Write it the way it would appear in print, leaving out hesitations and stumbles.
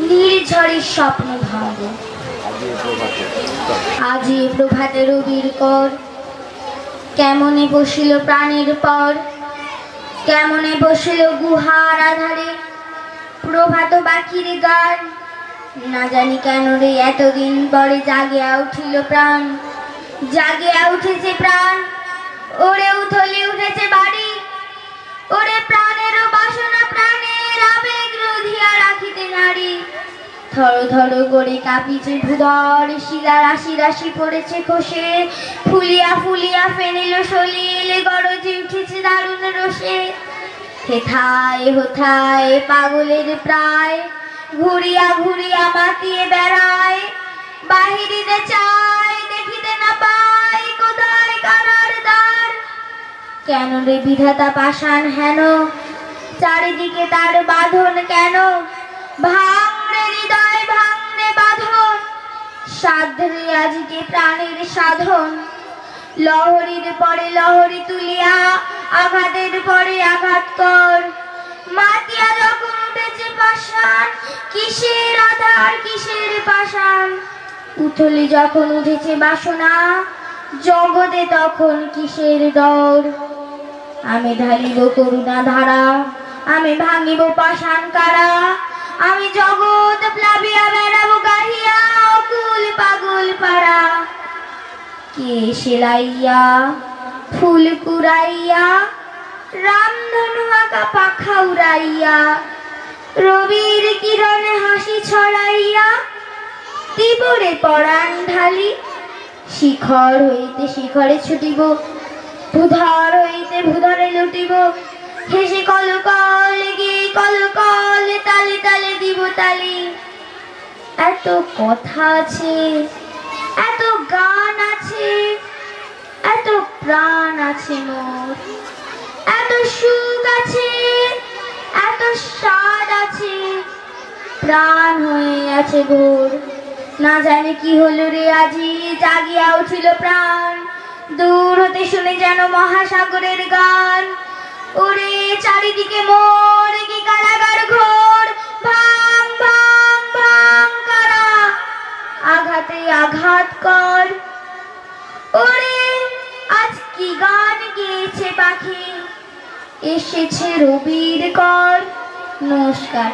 নির্ঝরের স্বপ্ন ভাঙব। আজি প্রভাতে রবির কর, কেমনে বসিল প্রাণের পর, কেমনে বসিল গুহার আধারে প্রভাত বাকির গান। না জানি কেন রে এতদিন পরে জাগিয়া উঠিল প্রাণ, জাগিয়া উঠেছে প্রাণ। ওরে উথলি উঠেছে বাড়ি, ওরে প্রাণেরও বাসনা প্রাণের আবেগ রোধিয়া রাখিতে নারী। থর থর করে কাঁপিছে ভূধর, শিলা রাশি রাশি পড়েছে খসে, ফুলিয়া ফুলিয়া ফেনিল সলিল, গরজে উঠেছে দারুণ রোষে। হেথায় হোথায় পাগলের প্রায়, ঘুরিয়া ঘুরিয়া মাতিয়ে বেড়ায়। বাহিরিতে চায় দেখিতে না পায়, কোথায় কারার দ্বার। কেন রে বিধাতা পাষাণ হেন, চারিদিকে তার বাঁধন কেন। ভাঙরে হৃদয় ভাঙরে বাঁধন, সাধরে আজকে প্রাণের সাধন। লহরীর পরে লহরী তুলিয়া, আঘাতের পরে আঘাত কর। মাতিয়া যখন উঠেছে পাষাণ, কিসের আধার কিসের পাষাণ। উথলি যখন উঠেছে বাসনা, জগতে তখন কিসের ডর। আমি ঢালিব করুণা ধারা, আমি ভাঙিব পাষাণ কারা। আমি জগৎ প্লাবিয়া বেড়াবো গাহিয়া, অকুল পাগল পাড়া। কে সেলাইয়া ফুল কুড়াইয়া, রামধনু আঁকা পাখা উড়াইয়া, রবির কিরণে হাসি ছড়াইয়া তিবরে পরাণ ঢালি। শিখর হইতে শিখরে ছুটিব, ভূধর হইতে ভূধরে লুটিব। হেসে কলকল গিয়ে কলকল, তালে তালে দিব তালি। এত কথা আছে, এত গান আছে, এত প্রাণ আছে মোর। এত সুখ আছে, এত স্বাদ আছে, প্রাণ হয়ে আছে ভোর। না জানি কি হলো রে আজি, জাগিয়া উঠিল প্রাণ। দূর হতে শুনে যেন মহাসাগরের গান। ওরে চারিদিকে মোর কি কারাগার ঘোর, ভাঙ ভাঙ ভাঙ কারা, আঘাতে আঘাত কর। ওরে আজ কি গান গেয়েছে পাখি, এসেছে রবির কর। নমস্কার।